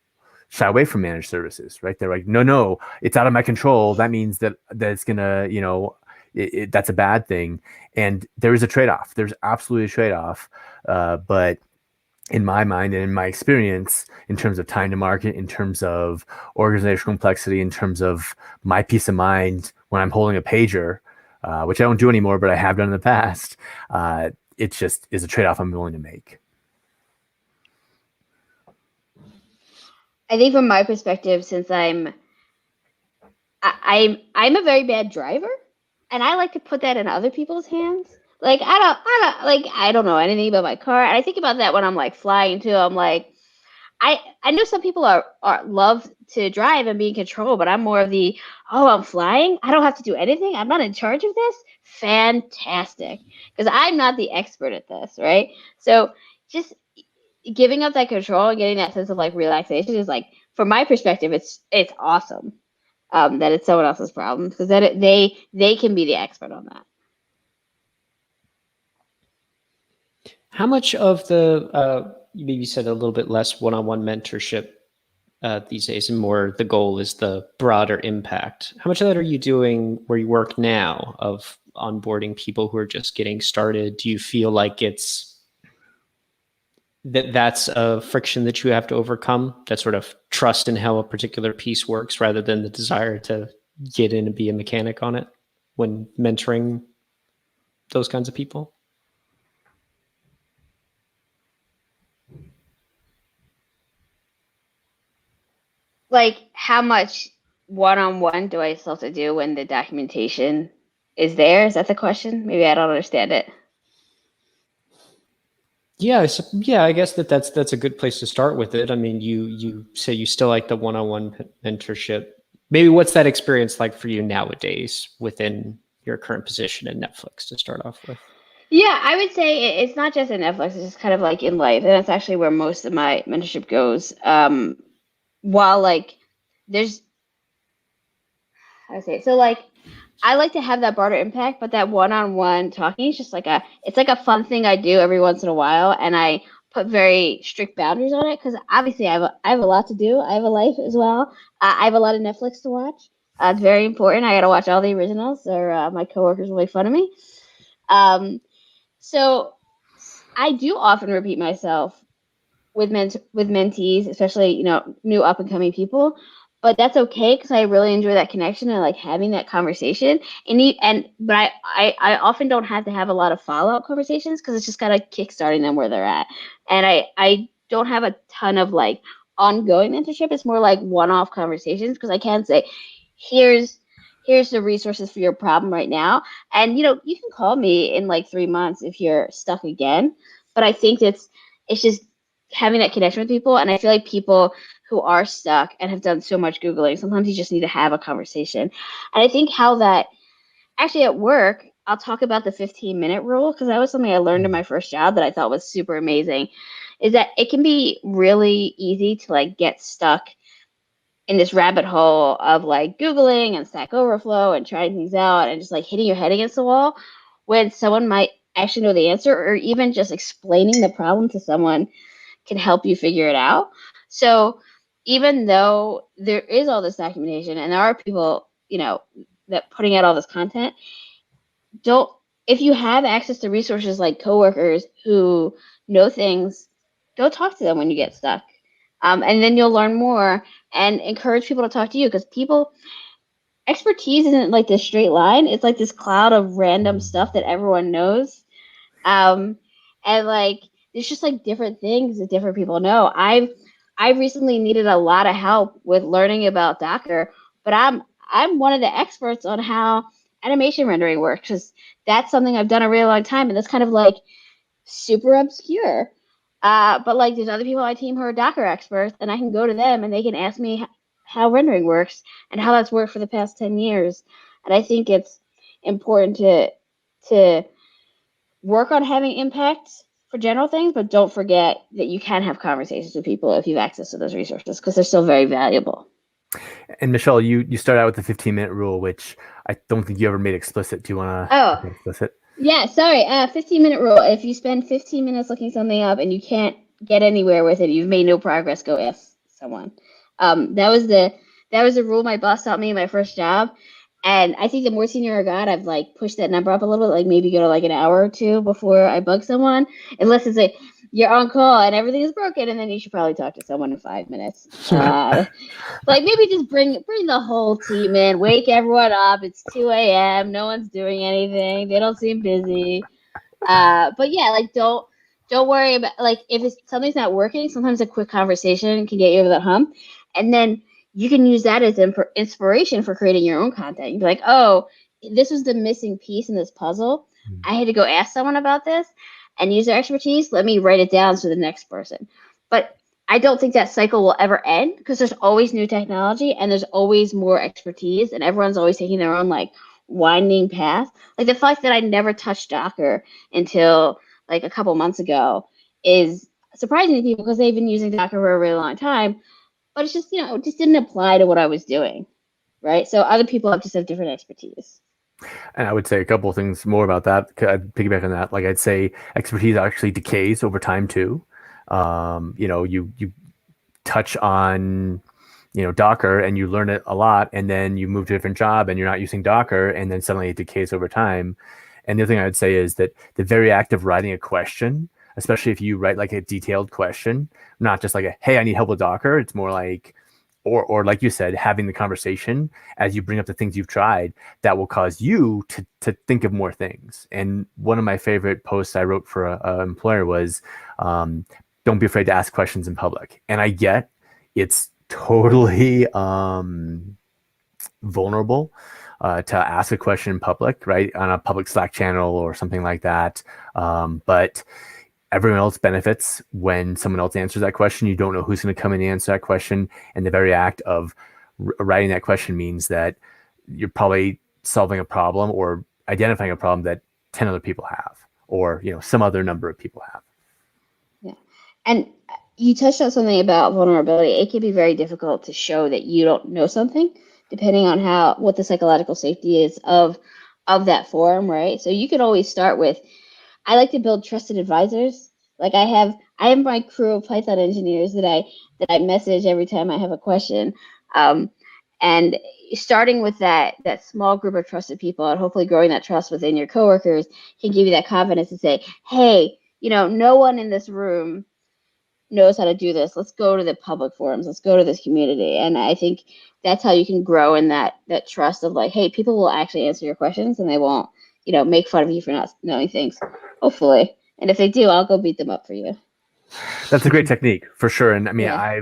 shy away from managed services, right? They're like, no, it's out of my control. That means that it's going to, that's a bad thing. And there is a trade-off. There's absolutely a trade-off. But in my mind and in my experience, in terms of time to market, in terms of organizational complexity, in terms of my peace of mind when I'm holding a pager, which I don't do anymore, but I have done in the past, it just is a trade-off I'm willing to make. I think from my perspective, since I'm a very bad driver, and I like to put that in other people's hands. Like I don't know anything about my car. And I think about that when I'm like flying too. I'm like, I know some people are love to drive and be in control, but I'm more of the, I'm flying. I don't have to do anything. I'm not in charge of this. Fantastic. Because I'm not the expert at this, right? So just giving up that control and getting that sense of like relaxation is like, from my perspective, it's awesome that it's someone else's problem, because then they can be the expert on that. How much of the, maybe you said a little bit less one-on-one mentorship these days, and more the goal is the broader impact. How much of that are you doing where you work now, of onboarding people who are just getting started? Do you feel like that's a friction that you have to overcome, that sort of trust in how a particular piece works rather than the desire to get in and be a mechanic on it when mentoring those kinds of people? Like, how much one-on-one do I still have to do when the documentation is there? Is that the question? Maybe I don't understand it. Yeah, I guess that's a good place to start with it. I mean, you say you still like the one-on-one mentorship. Maybe what's that experience like for you nowadays within your current position at Netflix to start off with? Yeah, I would say it's not just in Netflix, it's just kind of like in life. And that's actually where most of my mentorship goes. While like there's how to say it? So like, I like to have that broader impact, but that one-on-one talking is just like it's like a fun thing I do every once in a while, and I put very strict boundaries on it because obviously I have a lot to do. I have a life as well. I have a lot of Netflix to watch. It's very important. I got to watch all the originals, or my coworkers will make fun of me. So I do often repeat myself with mentees, especially new up and coming people. But that's okay because I really enjoy that connection and like having that conversation. But I often don't have to have a lot of follow up conversations because it's just kind of kickstarting them where they're at. And I don't have a ton of like ongoing mentorship. It's more like one off conversations because I can say, here's the resources for your problem right now, and you can call me in like 3 months if you're stuck again. But I think it's just having that connection with people. And I feel like people who are stuck and have done so much Googling, sometimes you just need to have a conversation. And I think how that actually at work, I'll talk about the 15-minute rule because that was something I learned in my first job that I thought was super amazing, is that it can be really easy to like get stuck in this rabbit hole of like Googling and Stack Overflow and trying things out and just like hitting your head against the wall when someone might actually know the answer, or even just explaining the problem to someone can help you figure it out. So even though there is all this documentation and there are people, that putting out all this content, if you have access to resources like coworkers who know things, go talk to them when you get stuck. And then you'll learn more, and encourage people to talk to you, because expertise isn't like this straight line. It's like this cloud of random stuff that everyone knows. And like, there's just like different things that different people know. I've recently needed a lot of help with learning about Docker, but I'm one of the experts on how animation rendering works, because that's something I've done a really long time, and that's kind of like super obscure. But like, there's other people on my team who are Docker experts, and I can go to them and they can ask me how rendering works and how that's worked for the past 10 years. And I think it's important to work on having impact for general things, but don't forget that you can have conversations with people if you have access to those resources, because they're still very valuable. And Michelle, you start out with the 15-minute rule, which I don't think you ever made explicit. Do you want to make explicit? Yeah, sorry. 15-minute rule. If you spend 15 minutes looking something up and you can't get anywhere with it, you've made no progress, go ask someone. That was the rule my boss taught me in my first job. And I think the more senior I got, I've like pushed that number up a little bit, like maybe go to like an hour or two before I bug someone, unless it's like you're on call and everything is broken, and then you should probably talk to someone in 5 minutes. Like maybe just bring the whole team in, wake everyone up. It's 2 a.m. No one's doing anything. They don't seem busy. But yeah, like don't worry about, like, if something's not working, sometimes a quick conversation can get you over that hump. And then you can use that as inspiration for creating your own content. You'd be like, oh, this was the missing piece in this puzzle. I had to go ask someone about this and use their expertise. Let me write it down to the next person. But I don't think that cycle will ever end, because there's always new technology and there's always more expertise, and everyone's always taking their own like winding path. Like the fact that I never touched Docker until like a couple months ago is surprising to people, because they've been using Docker for a really long time. But it's just, it just didn't apply to what I was doing, right? So other people have different expertise. And I would say a couple of things more about that. I'd piggyback on that. Like, I'd say expertise actually decays over time too. You touch on, Docker and you learn it a lot, and then you move to a different job and you're not using Docker, and then suddenly it decays over time. And the other thing I would say is that the very act of writing a question, especially if you write like a detailed question, not just like hey, I need help with Docker. It's more like, or like you said, having the conversation as you bring up the things you've tried, that will cause you to think of more things. And one of my favorite posts I wrote for an employer was, don't be afraid to ask questions in public. And I get it's totally vulnerable to ask a question in public, right, on a public Slack channel or something like that. But everyone else benefits when someone else answers that question. You don't know who's going to come in and answer that question. And the very act of writing that question means that you're probably solving a problem or identifying a problem that 10 other people have, or some other number of people have. Yeah. And you touched on something about vulnerability. It can be very difficult to show that you don't know something, depending on what the psychological safety is of that forum, right? So you could always start with, I like to build trusted advisors. Like I have my crew of Python engineers that I message every time I have a question. And starting with that small group of trusted people and hopefully growing that trust within your coworkers can give you that confidence to say, hey, no one in this room knows how to do this. Let's go to the public forums. Let's go to this community. And I think that's how you can grow in that trust of like, hey, people will actually answer your questions and they won't, make fun of you for not knowing things, hopefully. And if they do, I'll go beat them up for you. That's a great technique for sure. And I mean, Yeah.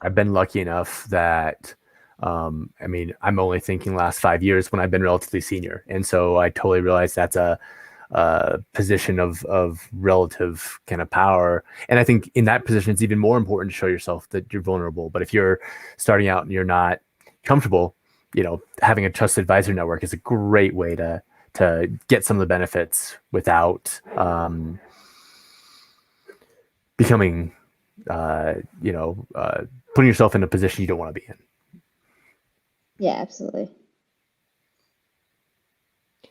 I've been lucky enough that, I mean, I'm only thinking last 5 years when I've been relatively senior. And so I totally realize that's a position of relative kind of power. And I think in that position, it's even more important to show yourself that you're vulnerable. But if you're starting out and you're not comfortable, having a trusted advisor network is a great way to get some of the benefits without becoming, putting yourself in a position you don't want to be in. Yeah, absolutely.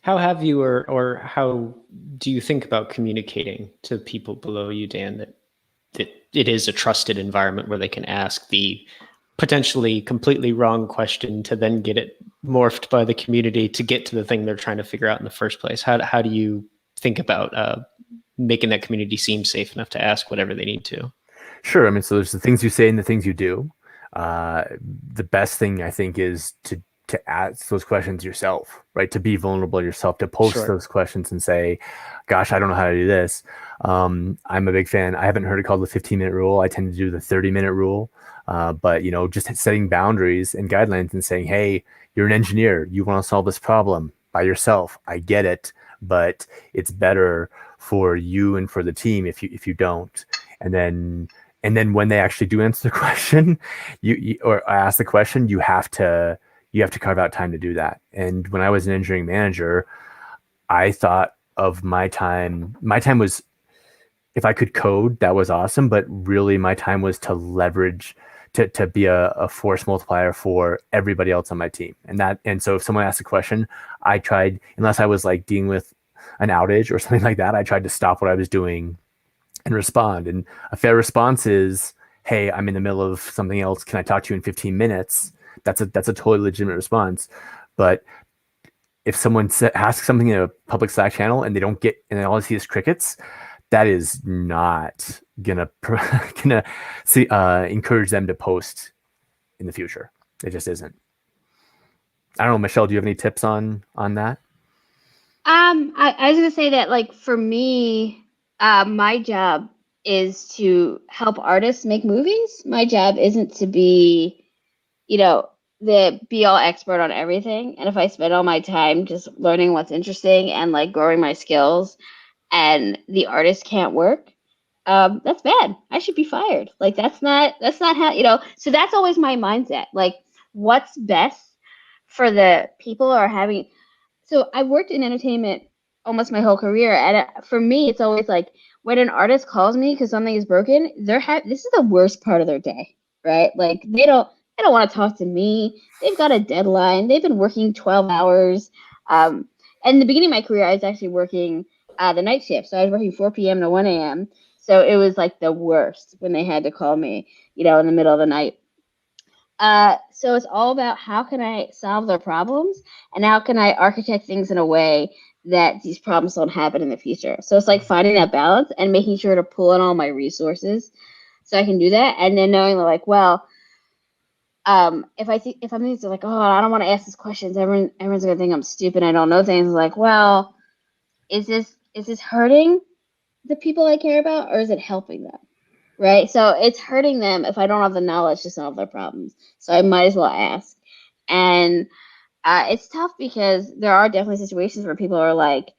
How have you, or how do you think about communicating to people below you, Dan, that it is a trusted environment where they can ask the potentially completely wrong question to then get it morphed by the community to get to the thing they're trying to figure out in the first place? How do you think about making that community seem safe enough to ask whatever they need to? Sure. I mean, so there's the things you say and the things you do. The best thing I think is to ask those questions yourself, right? To be vulnerable yourself, to post those questions and say, gosh, I don't know how to do this. I'm a big fan. I haven't heard it called the 15-minute rule. I tend to do the 30-minute rule. But, just setting boundaries and guidelines and saying, hey, you're an engineer. You want to solve this problem by yourself. I get it, but it's better for you and for the team if you don't. And then when they actually do answer the question, you or ask the question, you have to carve out time to do that. And when I was an engineering manager, I thought of my time. My time was, if I could code, that was awesome. But really my time was to leverage, to be a force multiplier for everybody else on my team. And so if someone asked a question, I tried, unless I was like dealing with an outage or something like that, I tried to stop what I was doing and respond. And a fair response is, hey, I'm in the middle of something else. Can I talk to you in 15 minutes? That's a totally legitimate response. But if someone asks something in a public Slack channel and they don't get, and all I see is crickets, that is not gonna encourage them to post in the future. It just isn't. I don't know, Michelle, do you have any tips on that? I was gonna say that, like, for me, my job is to help artists make movies. My job isn't to be, the be all expert on everything. And if I spend all my time just learning what's interesting and like growing my skills and the artist can't work, that's bad. I should be fired. Like that's not how, so that's always my mindset. Like what's best for the people who are having. So I worked in entertainment almost my whole career. And for me, it's always like when an artist calls me because something is broken, this is the worst part of their day, right? Like they don't want to talk to me. They've got a deadline. They've been working 12 hours. And in the beginning of my career, I was actually working the night shift. So I was working 4 p.m. to 1 a.m. So it was like the worst when they had to call me, in the middle of the night. So it's all about how can I solve their problems and how can I architect things in a way that these problems don't happen in the future. So it's like finding that balance and making sure to pull in all my resources so I can do that. And then knowing that, like, well, if I'm thinking like, oh, I don't want to ask these questions, everyone's gonna think I'm stupid, I don't know things. Like, well, is this hurting the people I care about, or is it helping them? Right? So it's hurting them if I don't have the knowledge to solve their problems. So I might as well ask. And it's tough because there are definitely situations where people are like,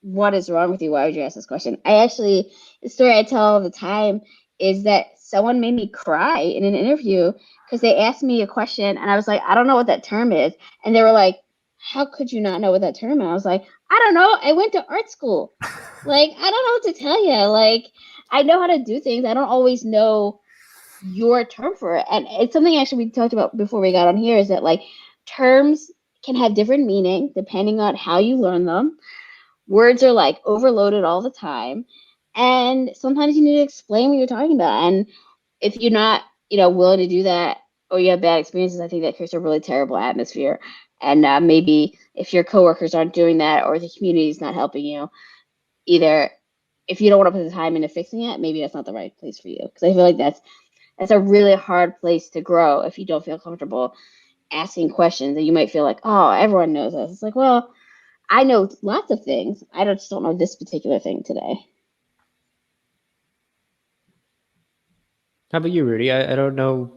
what is wrong with you? Why would you ask this question? The story I tell all the time is that someone made me cry in an interview because they asked me a question and I was like, I don't know what that term is. And they were like, how could you not know what that term is? I was like, I don't know. I went to art school. Like, I don't know what to tell you. Like, I know how to do things. I don't always know your term for it. And it's something actually we talked about before we got on here, is that like terms can have different meaning depending on how you learn them. Words are like overloaded all the time. And sometimes you need to explain what you're talking about. And if you're not, willing to do that, or you have bad experiences, I think that creates a really terrible atmosphere. And maybe if your coworkers aren't doing that, or the community is not helping you, either if you don't want to put the time into fixing it, maybe that's not the right place for you. Because I feel like that's a really hard place to grow if you don't feel comfortable asking questions, and you might feel like, oh, everyone knows this. It's like, well, I know lots of things. I just don't know this particular thing today. How about you, Rudy? I don't know.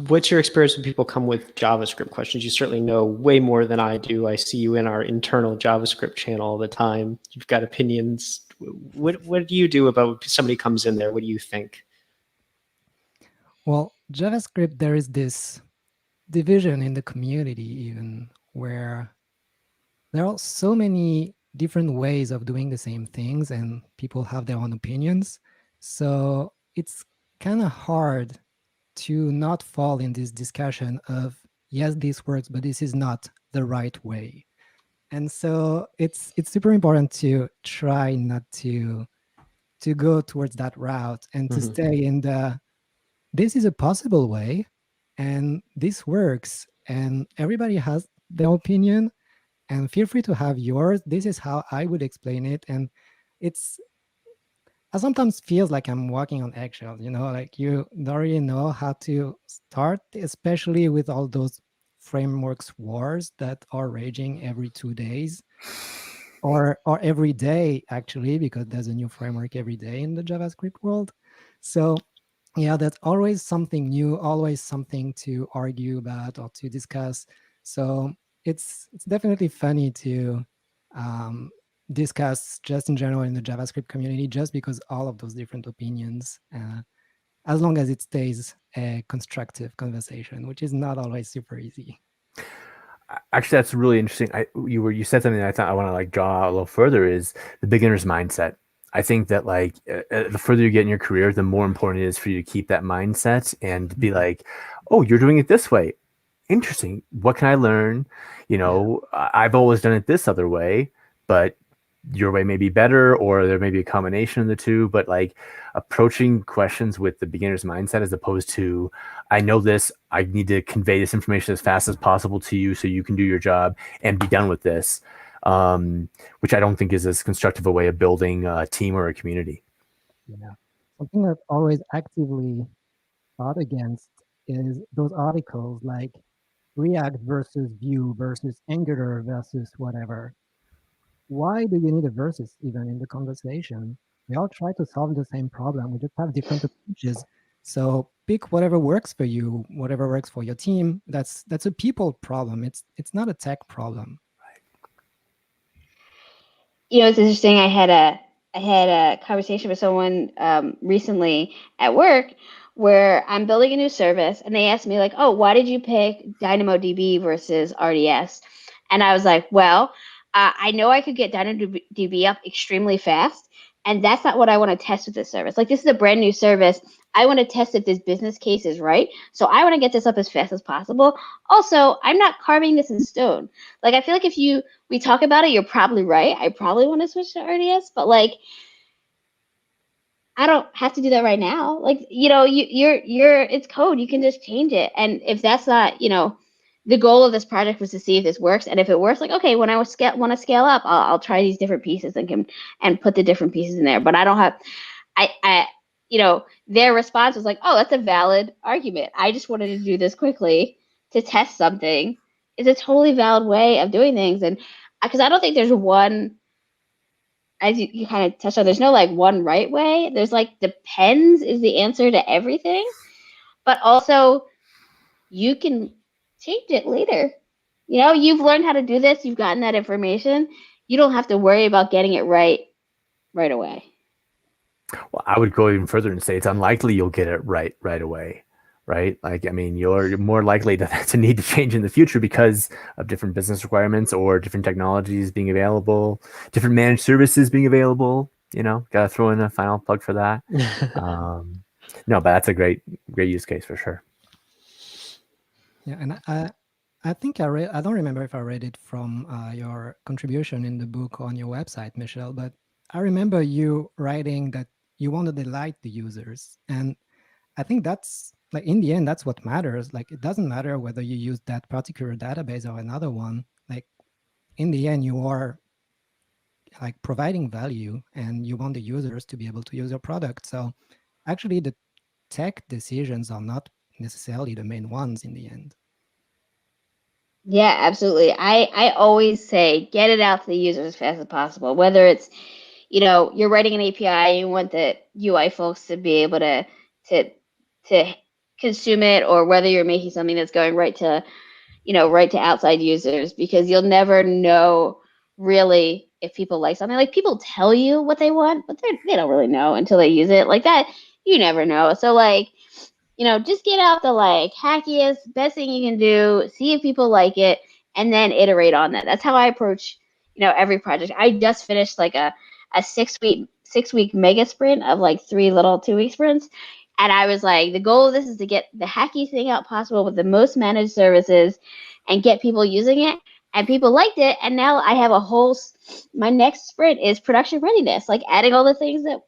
What's your experience when people come with JavaScript questions? You certainly know way more than I do. I see you in our internal JavaScript channel all the time. You've got opinions. What do you do about somebody comes in there? What do you think? Well, JavaScript, there is this division in the community even where there are so many different ways of doing the same things and people have their own opinions. So it's kind of hard to not fall in this discussion of, yes, this works, but this is not the right way. And so it's super important to try not to go towards that route and to stay in the, this is a possible way and this works and everybody has their opinion and feel free to have yours. This is how I would explain it. And I sometimes feels like I'm walking on eggshells, like you don't really know how to start, especially with all those frameworks wars that are raging every 2 days or every day, actually, because there's a new framework every day in the JavaScript world. So yeah, that's always something new, always something to argue about or to discuss. So it's definitely funny to discuss just in general in the JavaScript community, just because all of those different opinions, as long as it stays a constructive conversation, which is not always super easy. Actually, that's really interesting. You said something that I thought I want to like draw out a little further, is the beginner's mindset. I think that like the further you get in your career, the more important it is for you to keep that mindset and be like, oh, you're doing it this way. Interesting. What can I learn? I've always done it this other way, but your way may be better, or there may be a combination of the two. But like approaching questions with the beginner's mindset, as opposed to, I know this, I need to convey this information as fast as possible to you so you can do your job and be done with this, which I don't think is as constructive a way of building a team or a community. Yeah. Something that's always actively fought against is those articles like React versus Vue versus Angular versus whatever. Why do you need a versus even in the conversation? We all try to solve the same problem. We just have different approaches. So pick whatever works for you, whatever works for your team. That's a people problem. It's not a tech problem. It's interesting. I had a conversation with someone recently at work where I'm building a new service, and they asked me like, "Oh, why did you pick DynamoDB versus RDS?" And I was like, "Well, I know I could get DynamoDB up extremely fast, and that's not what I want to test with this service. Like, this is a brand new service. I want to test if this business case is right. So I want to get this up as fast as possible. Also, I'm not carving this in stone. Like, I feel like if we talk about it, you're probably right. I probably want to switch to RDS, but like, I don't have to do that right now. Like, it's code. You can just change it. And if that's not, the goal of this project was to see if this works. And if it works, like, okay, when I want to scale up, I'll try these different pieces and put the different pieces in there. But I don't have, their response was like, oh, that's a valid argument. I just wanted to do this quickly to test something. It's a totally valid way of doing things. And because I don't think there's one, as you kind of touched on, there's no like one right way. There's like depends is the answer to everything. But also you can change it later. You've learned how to do this. You've gotten that information. You don't have to worry about getting it right away. Well, I would go even further and say it's unlikely you'll get it right away, right? Like, I mean, you're more likely to need to change in the future because of different business requirements or different technologies being available, different managed services being available. Got to throw in a final plug for that. No, but that's a great use case for sure. Yeah, and I think I read. I don't remember if I read it from your contribution in the book on your website, Michelle. But I remember you writing that you want to delight the users, and I think that's like in the end, that's what matters. Like it doesn't matter whether you use that particular database or another one. Like in the end, you are like providing value, and you want the users to be able to use your product. So actually, the tech decisions are not necessarily the main ones in the end. Yeah, absolutely. I always say get it out to the users as fast as possible. Whether it's, you're writing an API, you want the UI folks to be able to to consume it, or whether you're making something that's going right to outside users, because you'll never know really if people like something. Like people tell you what they want, but they don't really know until they use it. Like that, you never know. So like, just get out the like hackiest, best thing you can do, see if people like it, and then iterate on that. That's how I approach, every project. I just finished like a 6-week mega sprint of like 3 little 2-week sprints. And I was like, the goal of this is to get the hackiest thing out possible with the most managed services and get people using it. And people liked it. And now I have my next sprint is production readiness, like adding all the things that,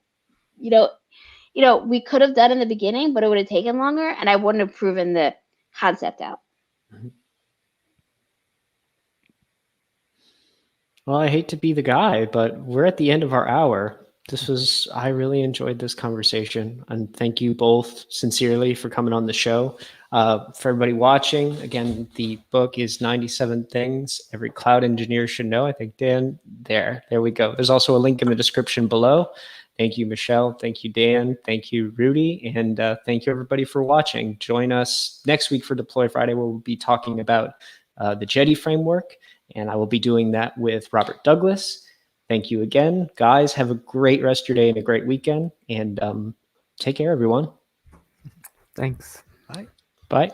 we could have done in the beginning, but it would have taken longer, and I wouldn't have proven the concept out. Well, I hate to be the guy, but we're at the end of our hour. I really enjoyed this conversation, and thank you both sincerely for coming on the show. For everybody watching, again, the book is 97 Things Every Cloud Engineer Should Know. I think, Dan, there we go. There's also a link in the description below. Thank you, Michelle. Thank you, Dan. Thank you, Rudy. And thank you, everybody, for watching. Join us next week for Deploy Friday, where we'll be talking about the Jetty framework, and I will be doing that with Robert Douglas. Thank you again, guys. Have a great rest of your day and a great weekend. And take care, everyone. Thanks. Bye. Bye.